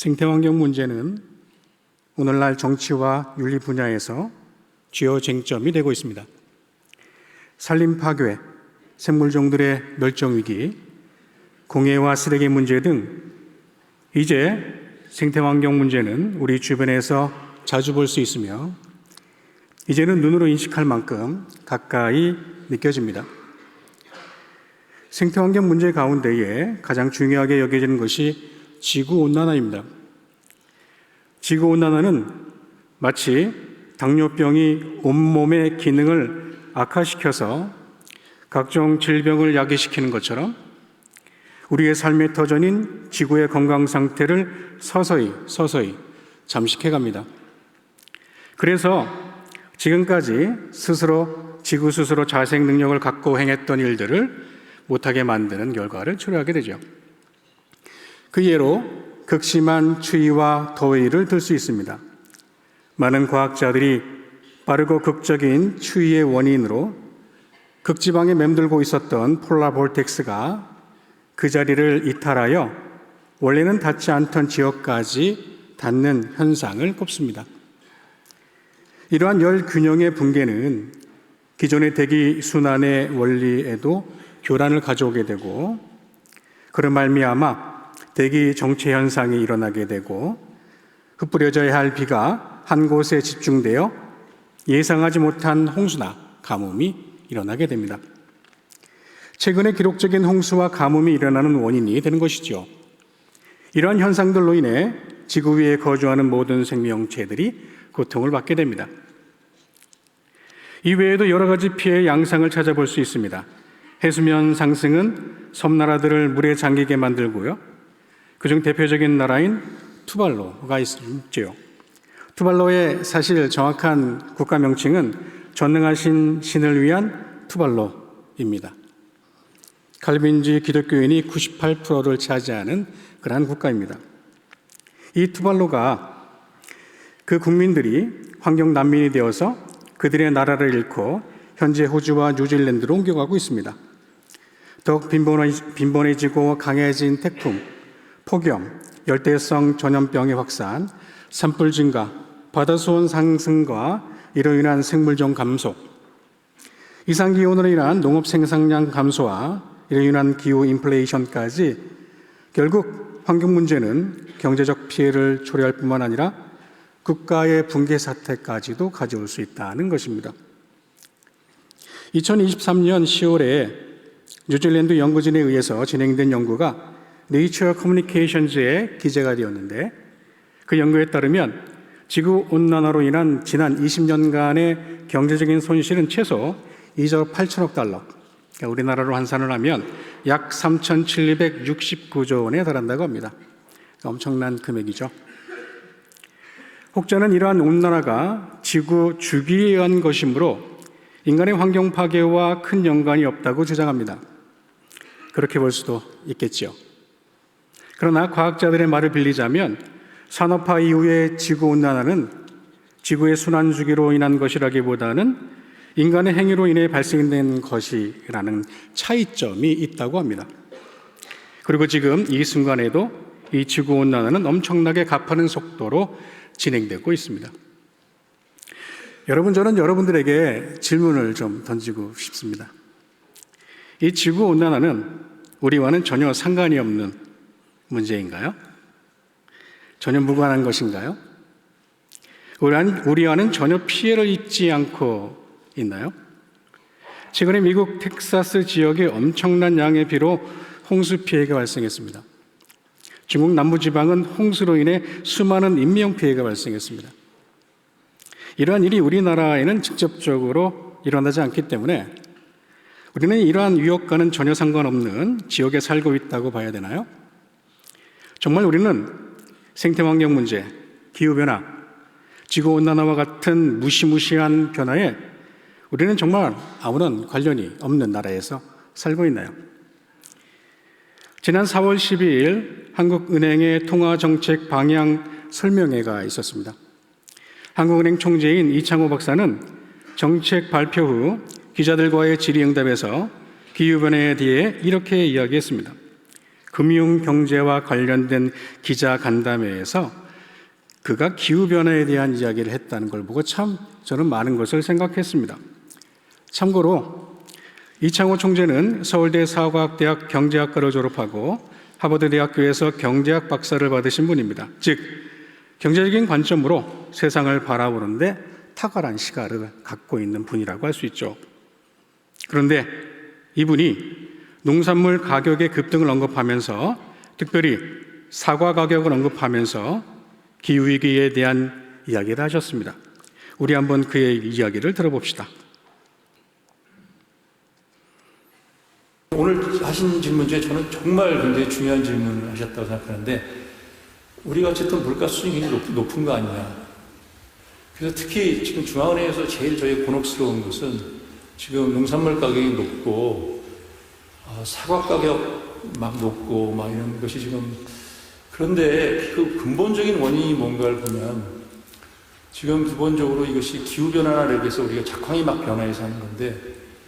생태환경 문제는 오늘날 정치와 윤리 분야에서 주요 쟁점이 되고 있습니다. 산림 파괴, 생물종들의 멸종 위기, 공해와 쓰레기 문제 등 이제 생태환경 문제는 우리 주변에서 자주 볼 수 있으며 이제는 눈으로 인식할 만큼 가까이 느껴집니다. 생태환경 문제 가운데에 가장 중요하게 여겨지는 것이 지구온난화입니다. 지구온난화는 마치 당뇨병이 온몸의 기능을 악화시켜서 각종 질병을 야기시키는 것처럼 우리의 삶의 터전인 지구의 건강 상태를 서서히 잠식해갑니다. 그래서 지금까지 지구 스스로 자생 능력을 갖고 행했던 일들을 못하게 만드는 결과를 초래하게 되죠. 그 예로 극심한 추위와 더위를 들 수 있습니다. 많은 과학자들이 빠르고 극적인 추위의 원인으로 극지방에 맴돌고 있었던 폴라 볼텍스가 그 자리를 이탈하여 원래는 닿지 않던 지역까지 닿는 현상을 꼽습니다. 이러한 열 균형의 붕괴는 기존의 대기 순환의 원리에도 교란을 가져오게 되고 그런 말미암아 대기 정체 현상이 일어나게 되고 흩뿌려져야 할 비가 한 곳에 집중되어 예상하지 못한 홍수나 가뭄이 일어나게 됩니다. 최근에 기록적인 홍수와 가뭄이 일어나는 원인이 되는 것이죠. 이러한 현상들로 인해 지구 위에 거주하는 모든 생명체들이 고통을 받게 됩니다. 이외에도 여러 가지 피해의 양상을 찾아볼 수 있습니다. 해수면 상승은 섬나라들을 물에 잠기게 만들고요. 그중 대표적인 나라인 투발루가 있죠. 투발루의 사실 정확한 국가 명칭은 전능하신 신을 위한 투발루입니다. 칼빈주의 기독교인이 98%를 차지하는 그러한 국가입니다. 이 투발루가 그 국민들이 환경 난민이 되어서 그들의 나라를 잃고 현재 호주와 뉴질랜드로 옮겨가고 있습니다. 더욱 빈번해지고 강해진 태풍, 폭염, 열대성 전염병의 확산, 산불 증가, 바다수온 상승과 이로 인한 생물종 감소, 이상기온으로 인한 농업 생산량 감소와 이로 인한 기후 인플레이션까지 결국 환경 문제는 경제적 피해를 초래할 뿐만 아니라 국가의 붕괴 사태까지도 가져올 수 있다는 것입니다. 2023년 10월에 뉴질랜드 연구진에 의해서 진행된 연구가 네이처 커뮤니케이션즈에 기재가 되었는데 그 연구에 따르면 지구온난화로 인한 지난 20년간의 경제적인 손실은 최소 2조 8천억 달러, 그러니까 우리나라로 환산을 하면 약 3,769조 원에 달한다고 합니다. 그러니까 엄청난 금액이죠. 혹자는 이러한 온난화가 지구 주기에 의한 것이므로 인간의 환경 파괴와 큰 연관이 없다고 주장합니다. 그렇게 볼 수도 있겠지요. 그러나 과학자들의 말을 빌리자면 산업화 이후의 지구온난화는 지구의 순환주기로 인한 것이라기보다는 인간의 행위로 인해 발생된 것이라는 차이점이 있다고 합니다. 그리고 지금 이 순간에도 이 지구온난화는 엄청나게 가파른 속도로 진행되고 있습니다. 여러분, 저는 여러분들에게 질문을 좀 던지고 싶습니다. 이 지구온난화는 우리와는 전혀 상관이 없는 문제인가요? 전혀 무관한 것인가요? 우리와는 전혀 피해를 입지 않고 있나요? 최근에 미국 텍사스 지역에 엄청난 양의 비로 홍수 피해가 발생했습니다. 중국 남부지방은 홍수로 인해 수많은 인명피해가 발생했습니다. 이러한 일이 우리나라에는 직접적으로 일어나지 않기 때문에 우리는 이러한 위협과는 전혀 상관없는 지역에 살고 있다고 봐야 되나요? 정말 우리는 생태환경 문제, 기후변화, 지구온난화와 같은 무시무시한 변화에 우리는 정말 아무런 관련이 없는 나라에서 살고 있나요? 지난 4월 12일 한국은행의 통화정책 방향 설명회가 있었습니다. 한국은행 총재인 이창호 박사는 정책 발표 후 기자들과의 질의응답에서 기후변화에 대해 이렇게 이야기했습니다. 금융 경제와 관련된 기자 간담회에서 그가 기후변화에 대한 이야기를 했다는 걸 보고 참 저는 많은 것을 생각했습니다. 참고로 이창호 총재는 서울대 사과학대학 경제학과를 졸업하고 하버드대학교에서 경제학 박사를 받으신 분입니다. 즉 경제적인 관점으로 세상을 바라보는데 탁월한 시각을 갖고 있는 분이라고 할 수 있죠. 그런데 이분이 농산물 가격의 급등을 언급하면서 특별히 사과 가격을 언급하면서 기후위기에 대한 이야기를 하셨습니다. 우리 한번 그의 이야기를 들어봅시다. 오늘 하신 질문 중에 저는 정말 굉장히 중요한 질문을 하셨다고 생각하는데, 우리가 어쨌든 물가 수준이 굉장히 높은 거 아니냐. 그래서 특히 지금 중앙은행에서 제일 저희 곤혹스러운 것은 지금 농산물 가격이 높고 사과 가격 막 높고 막 이런 것이 지금, 그런데 그 근본적인 원인이 뭔가를 보면 지금 기본적으로 이것이 기후변화를 위해서 우리가 작황이 막 변화해서 하는 건데,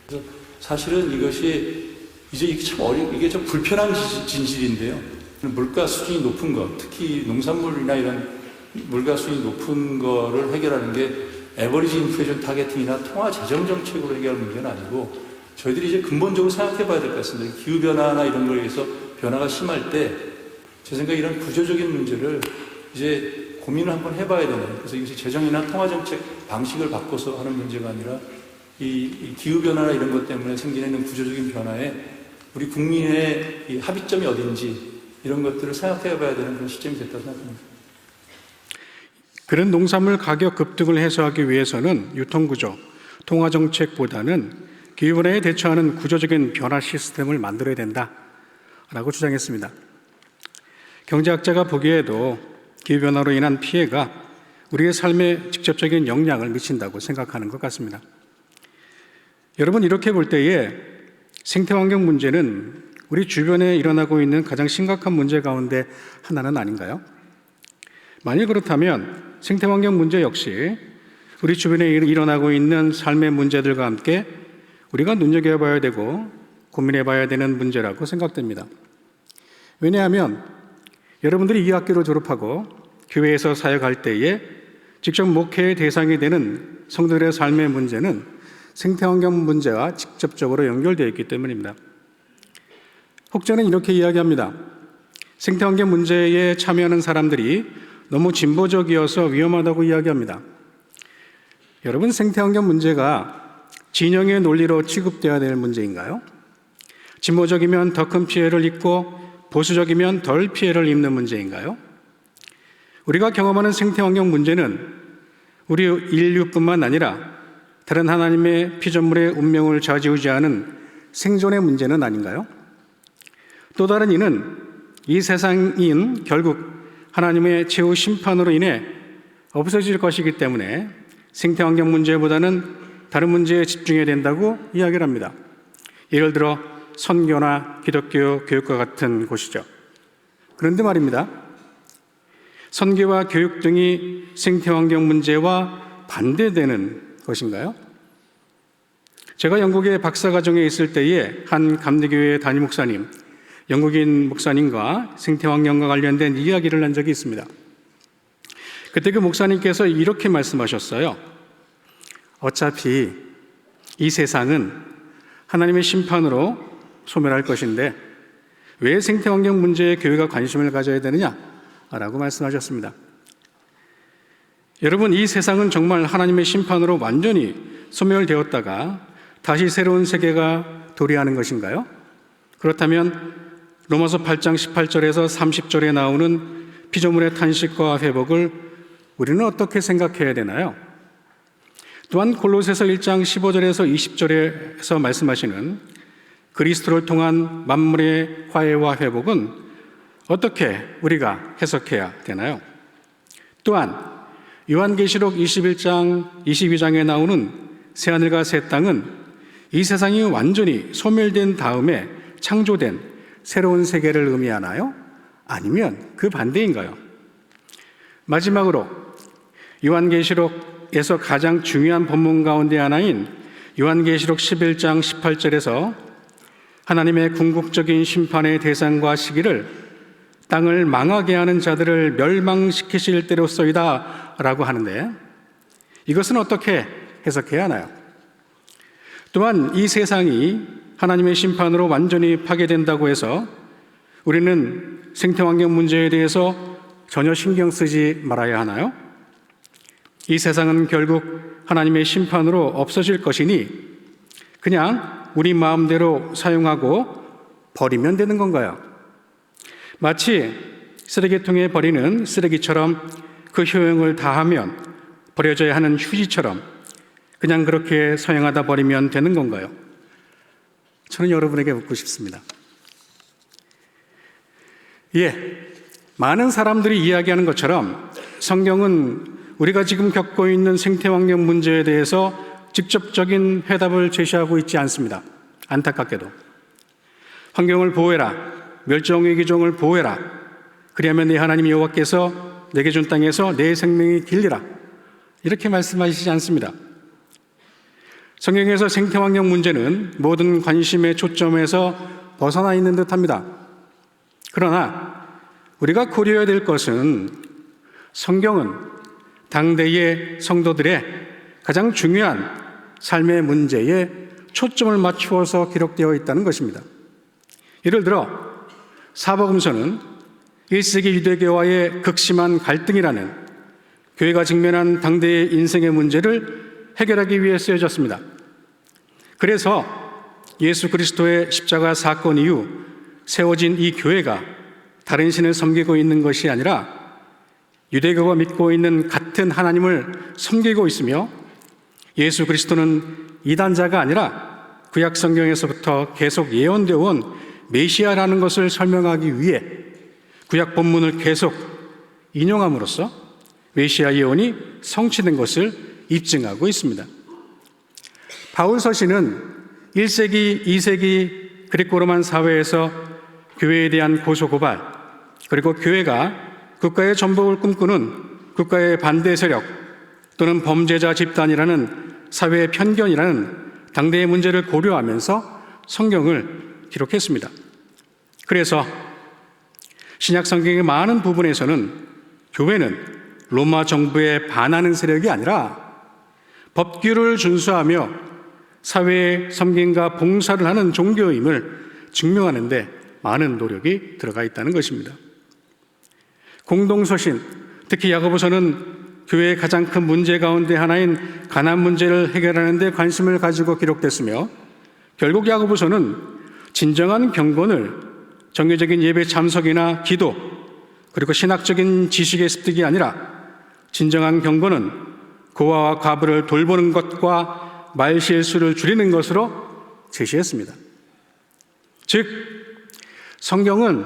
그래서 사실은 이것이 이제 이게 좀 불편한 진실인데요. 물가 수준이 높은 것, 특히 농산물이나 이런 물가 수준이 높은 거를 해결하는 게 에버리지 인플레이션 타겟팅이나 통화 재정 정책으로 해결할 문제는 아니고, 저희들이 이제 근본적으로 생각해 봐야 될 것 같습니다. 기후변화나 이런 거에 의해서 변화가 심할 때 제 생각에 이런 구조적인 문제를 이제 고민을 한번 해봐야 되는, 그래서 이것이 재정이나 통화 정책 방식을 바꿔서 하는 문제가 아니라 이 기후변화나 이런 것 때문에 생기는 구조적인 변화에 우리 국민의 이 합의점이 어딘지 이런 것들을 생각해 봐야 되는 그런 시점이 됐다고 생각합니다. 그런 농산물 가격 급등을 해소하기 위해서는 유통구조, 통화정책보다는 기후변화에 대처하는 구조적인 변화 시스템을 만들어야 된다라고 주장했습니다. 경제학자가 보기에도 기후변화로 인한 피해가 우리의 삶에 직접적인 영향을 미친다고 생각하는 것 같습니다. 여러분, 이렇게 볼 때에 생태환경 문제는 우리 주변에 일어나고 있는 가장 심각한 문제 가운데 하나는 아닌가요? 만일 그렇다면 생태환경 문제 역시 우리 주변에 일어나고 있는 삶의 문제들과 함께 우리가 눈여겨봐야 되고 고민해봐야 되는 문제라고 생각됩니다. 왜냐하면 여러분들이 이 학교를 졸업하고 교회에서 사역할 때에 직접 목회의 대상이 되는 성도들의 삶의 문제는 생태환경 문제와 직접적으로 연결되어 있기 때문입니다. 혹자는 이렇게 이야기합니다. 생태환경 문제에 참여하는 사람들이 너무 진보적이어서 위험하다고 이야기합니다. 여러분, 생태환경 문제가 진영의 논리로 취급되어야 될 문제인가요? 진보적이면 더 큰 피해를 입고 보수적이면 덜 피해를 입는 문제인가요? 우리가 경험하는 생태환경 문제는 우리 인류뿐만 아니라 다른 하나님의 피조물의 운명을 좌지우지하는 생존의 문제는 아닌가요? 또 다른 이는 이 세상인 결국 하나님의 최후 심판으로 인해 없어질 것이기 때문에 생태환경 문제보다는 다른 문제에 집중해야 된다고 이야기를 합니다. 예를 들어 선교나 기독교 교육과 같은 곳이죠. 그런데 말입니다. 선교와 교육 등이 생태환경 문제와 반대되는 것인가요? 제가 영국의 박사과정에 있을 때에 한 감리교회 담임 목사님, 영국인 목사님과 생태환경과 관련된 이야기를 한 적이 있습니다. 그때 그 목사님께서 이렇게 말씀하셨어요. 어차피 이 세상은 하나님의 심판으로 소멸할 것인데 왜 생태환경 문제에 교회가 관심을 가져야 되느냐라고 말씀하셨습니다. 여러분, 이 세상은 정말 하나님의 심판으로 완전히 소멸되었다가 다시 새로운 세계가 도래하는 것인가요? 그렇다면 로마서 8장 18절에서 30절에 나오는 피조물의 탄식과 회복을 우리는 어떻게 생각해야 되나요? 또한 골로새서 1장 15절에서 20절에서 말씀하시는 그리스도를 통한 만물의 화해와 회복은 어떻게 우리가 해석해야 되나요? 또한 요한계시록 21장, 22장에 나오는 새하늘과 새 땅은 이 세상이 완전히 소멸된 다음에 창조된 새로운 세계를 의미하나요? 아니면 그 반대인가요? 마지막으로 요한계시록에서 가장 중요한 본문 가운데 하나인 요한계시록 11장 18절에서 하나님의 궁극적인 심판의 대상과 시기를 땅을 망하게 하는 자들을 멸망시키실 때로서이다 라고 하는데, 이것은 어떻게 해석해야 하나요? 또한 이 세상이 하나님의 심판으로 완전히 파괴된다고 해서 우리는 생태환경 문제에 대해서 전혀 신경 쓰지 말아야 하나요? 이 세상은 결국 하나님의 심판으로 없어질 것이니 그냥 우리 마음대로 사용하고 버리면 되는 건가요? 마치 쓰레기통에 버리는 쓰레기처럼 그 효용을 다하면 버려져야 하는 휴지처럼 그냥 그렇게 사용하다 버리면 되는 건가요? 저는 여러분에게 묻고 싶습니다. 많은 사람들이 이야기하는 것처럼 성경은 우리가 지금 겪고 있는 생태환경 문제에 대해서 직접적인 해답을 제시하고 있지 않습니다. 안타깝게도. 환경을 보호해라. 멸종위기종을 보호해라. 그리하면 네 하나님 여호와께서 내게 준 땅에서 내 생명이 길리라. 이렇게 말씀하시지 않습니다. 성경에서 생태환경 문제는 모든 관심의 초점에서 벗어나 있는 듯합니다. 그러나 우리가 고려해야 될 것은 성경은 당대의 성도들의 가장 중요한 삶의 문제에 초점을 맞추어서 기록되어 있다는 것입니다. 예를 들어 사복음서는 1세기 유대교와의 극심한 갈등이라는 교회가 직면한 당대의 인생의 문제를 해결하기 위해 쓰여졌습니다. 그래서 예수 그리스도의 십자가 사건 이후 세워진 이 교회가 다른 신을 섬기고 있는 것이 아니라 유대교가 믿고 있는 같은 하나님을 섬기고 있으며, 예수 그리스도는 이단자가 아니라 구약 성경에서부터 계속 예언되어 온 메시아라는 것을 설명하기 위해 구약 본문을 계속 인용함으로써 메시아 예언이 성취된 것을 입증하고 있습니다. 바울 서신은 1세기, 2세기 그리고 로만 사회에서 교회에 대한 고소고발, 그리고 교회가 국가의 전복을 꿈꾸는 국가의 반대 세력 또는 범죄자 집단이라는 사회의 편견이라는 당대의 문제를 고려하면서 성경을 기록했습니다. 그래서 신약 성경의 많은 부분에서는 교회는 로마 정부에 반하는 세력이 아니라 법규를 준수하며 사회의 섬김과 봉사를 하는 종교임을 증명하는 데 많은 노력이 들어가 있다는 것입니다. 공동서신, 특히 야고보서는 교회의 가장 큰 문제 가운데 하나인 가난 문제를 해결하는 데 관심을 가지고 기록됐으며, 결국 야고보서는 진정한 경건을 정교적인 예배 참석이나 기도, 그리고 신학적인 지식의 습득이 아니라 진정한 경건은 고아와 과부를 돌보는 것과 말실수를 줄이는 것으로 제시했습니다. 즉, 성경은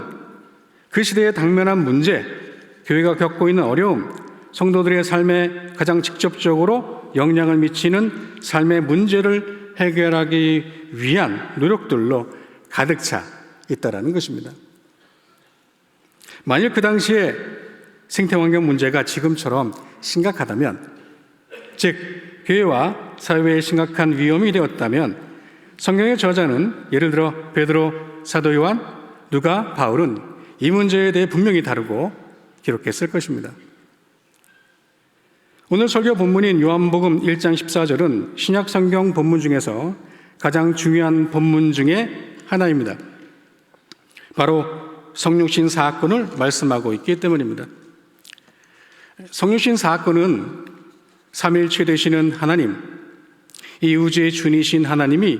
그 시대에 당면한 문제, 교회가 겪고 있는 어려움, 성도들의 삶에 가장 직접적으로 영향을 미치는 삶의 문제를 해결하기 위한 노력들로 가득 차 있다는 것입니다. 만일 그 당시에 생태환경 문제가 지금처럼 심각하다면, 즉 교회와 사회에 심각한 위험이 되었다면 성경의 저자는 예를 들어 베드로, 사도 요한, 누가, 바울은 이 문제에 대해 분명히 다루고 기록했을 것입니다. 오늘 설교 본문인 요한복음 1장 14절은 신약 성경 본문 중에서 가장 중요한 본문 중에 하나입니다. 바로 성육신 사건을 말씀하고 있기 때문입니다. 성육신 사건은 삼위일체 되시는 하나님, 이 우주의 주니신 하나님이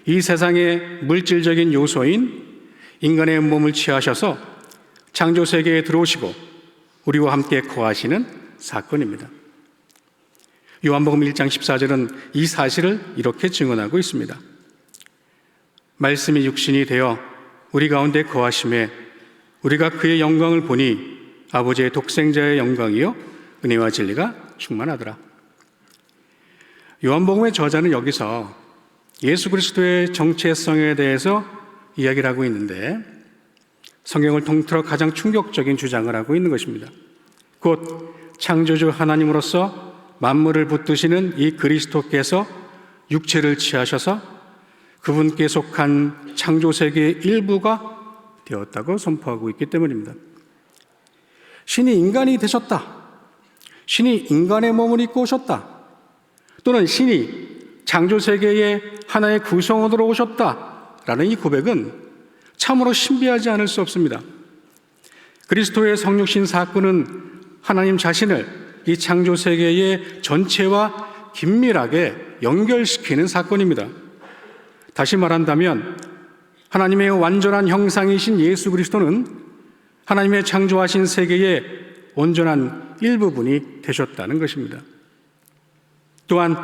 이 세상의 물질적인 요소인 인간의 몸을 취하셔서 창조 세계에 들어오시고 우리와 함께 거하시는 사건입니다. 요한복음 1장 14절은 이 사실을 이렇게 증언하고 있습니다. 말씀이 육신이 되어 우리 가운데 거하심에 우리가 그의 영광을 보니 아버지의 독생자의 영광이요 은혜와 진리가 충만하더라. 요한복음의 저자는 여기서 예수 그리스도의 정체성에 대해서 이야기를 하고 있는데, 성경을 통틀어 가장 충격적인 주장을 하고 있는 것입니다. 곧 창조주 하나님으로서 만물을 붙드시는 이 그리스도께서 육체를 취하셔서 그분께 속한 창조세계의 일부가 되었다고 선포하고 있기 때문입니다. 신이 인간이 되셨다. 신이 인간의 몸을 입고 오셨다. 또는 신이 창조세계의 하나의 구성원으로 오셨다라는 이 고백은 참으로 신비하지 않을 수 없습니다. 그리스도의 성육신 사건은 하나님 자신을 이 창조세계의 전체와 긴밀하게 연결시키는 사건입니다. 다시 말한다면 하나님의 완전한 형상이신 예수 그리스도는 하나님의 창조하신 세계의 온전한 일부분이 되셨다는 것입니다. 또한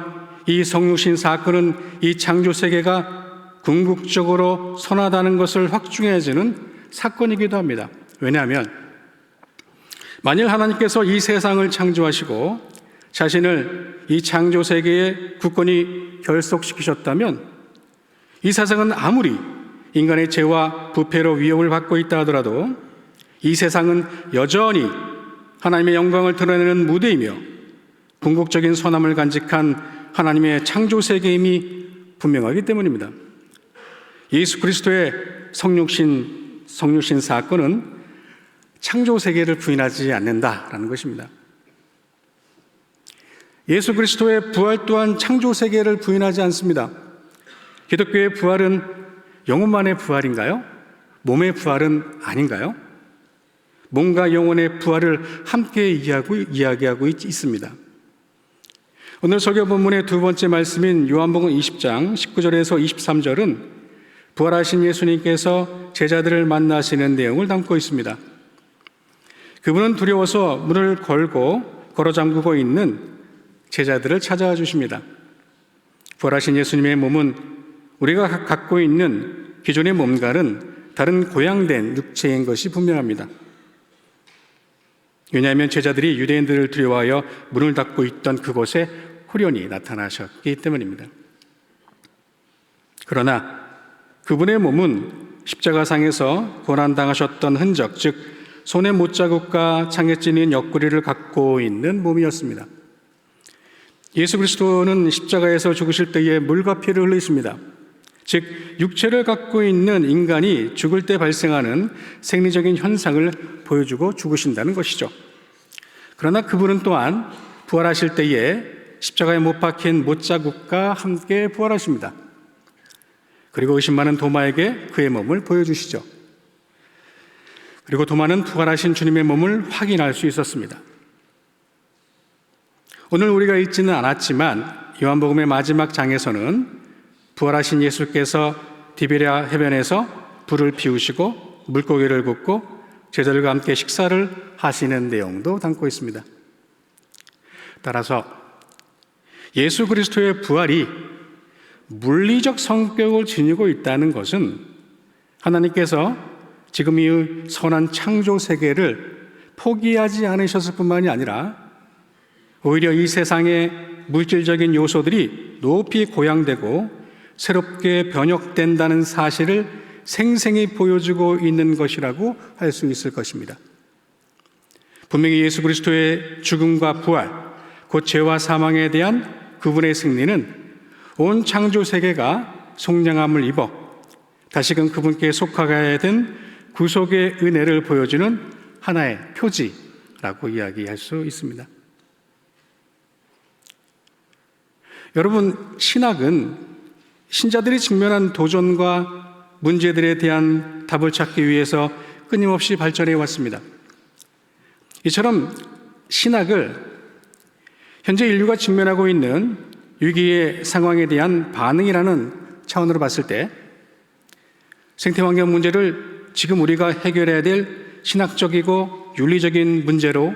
이 성육신 사건은 이 창조세계가 궁극적으로 선하다는 것을 확증해주는 사건이기도 합니다. 왜냐하면 만일 하나님께서 이 세상을 창조하시고 자신을 이 창조세계의 굳건히 결속시키셨다면 이 세상은 아무리 인간의 죄와 부패로 위협을 받고 있다 하더라도 이 세상은 여전히 하나님의 영광을 드러내는 무대이며 궁극적인 선함을 간직한 하나님의 창조세계임이 분명하기 때문입니다. 예수 그리스도의 성육신 사건은 창조세계를 부인하지 않는다라는 것입니다. 예수 그리스도의 부활 또한 창조세계를 부인하지 않습니다. 기독교의 부활은 영혼만의 부활인가요? 몸의 부활은 아닌가요? 몸과 영혼의 부활을 함께 이야기하고 있습니다. 오늘 설교 본문의 두 번째 말씀인 요한복음 20장 19절에서 23절은 부활하신 예수님께서 제자들을 만나시는 내용을 담고 있습니다. 그분은 두려워서 문을 걸어 잠그고 있는 제자들을 찾아와 주십니다. 부활하신 예수님의 몸은 우리가 갖고 있는 기존의 몸과는 다른 고양된 육체인 것이 분명합니다. 왜냐하면 제자들이 유대인들을 두려워하여 문을 닫고 있던 그곳에 호련히 나타나셨기 때문입니다. 그러나 그분의 몸은 십자가상에서 고난당하셨던 흔적, 즉 손의 못자국과 창에 찔린 옆구리를 갖고 있는 몸이었습니다. 예수 그리스도는 십자가에서 죽으실 때에 물과 피를 흘리십니다. 즉 육체를 갖고 있는 인간이 죽을 때 발생하는 생리적인 현상을 보여주고 죽으신다는 것이죠. 그러나 그분은 또한 부활하실 때에 십자가에 못 박힌 못자국과 함께 부활하십니다. 그리고 의심 많은 도마에게 그의 몸을 보여주시죠. 그리고 도마는 부활하신 주님의 몸을 확인할 수 있었습니다. 오늘 우리가 읽지는 않았지만 요한복음의 마지막 장에서는 부활하신 예수께서 디베랴 해변에서 불을 피우시고 물고기를 굽고 제자들과 함께 식사를 하시는 내용도 담고 있습니다. 따라서 예수 그리스도의 부활이 물리적 성격을 지니고 있다는 것은 하나님께서 지금 이 선한 창조 세계를 포기하지 않으셨을 뿐만이 아니라 오히려 이 세상의 물질적인 요소들이 높이 고양되고 새롭게 변혁된다는 사실을 생생히 보여주고 있는 것이라고 할 수 있을 것입니다. 분명히 예수 그리스도의 죽음과 부활, 곧 죄와 사망에 대한 그분의 승리는 온 창조 세계가 속량함을 입어 다시금 그분께 속하게 된 구속의 은혜를 보여주는 하나의 표지라고 이야기할 수 있습니다. 여러분, 신학은 신자들이 직면한 도전과 문제들에 대한 답을 찾기 위해서 끊임없이 발전해 왔습니다. 이처럼 신학을 현재 인류가 직면하고 있는 위기의 상황에 대한 반응이라는 차원으로 봤을 때 생태환경 문제를 지금 우리가 해결해야 될 신학적이고 윤리적인 문제로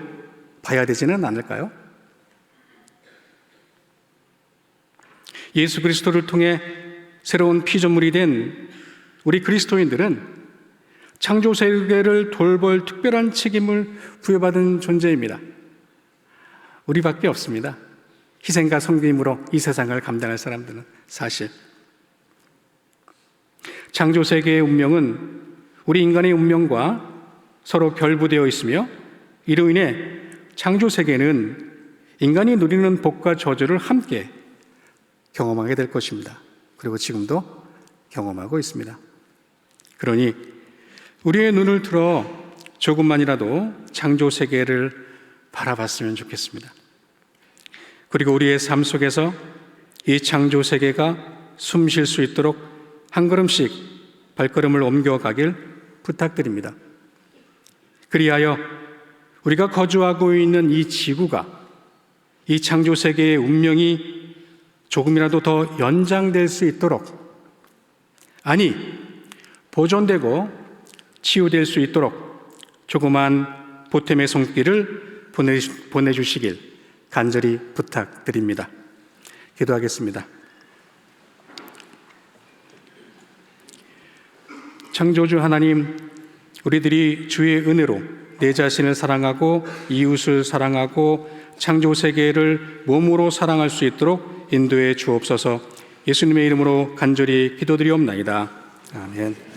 봐야 되지는 않을까요? 예수 그리스도를 통해 새로운 피조물이 된 우리 그리스도인들은 창조 세계를 돌볼 특별한 책임을 부여받은 존재입니다. 우리밖에 없습니다. 희생과 섬김으로 이 세상을 감당할 사람들은 사실. 창조 세계의 운명은 우리 인간의 운명과 서로 결부되어 있으며 이로 인해 창조 세계는 인간이 누리는 복과 저주를 함께 경험하게 될 것입니다. 그리고 지금도 경험하고 있습니다. 그러니 우리의 눈을 들어 조금만이라도 창조 세계를 바라봤으면 좋겠습니다. 그리고 우리의 삶 속에서 이 창조 세계가 숨 쉴 수 있도록 한 걸음씩 발걸음을 옮겨가길 부탁드립니다. 그리하여 우리가 거주하고 있는 이 지구가, 이 창조 세계의 운명이 조금이라도 더 연장될 수 있도록, 아니 보존되고 치유될 수 있도록 조그만 보탬의 손길을 보내주시길 간절히 부탁드립니다. 기도하겠습니다. 창조주 하나님, 우리들이 주의 은혜로 내 자신을 사랑하고 이웃을 사랑하고 창조 세계를 몸으로 사랑할 수 있도록 인도해 주옵소서. 예수님의 이름으로 간절히 기도드리옵나이다. 아멘.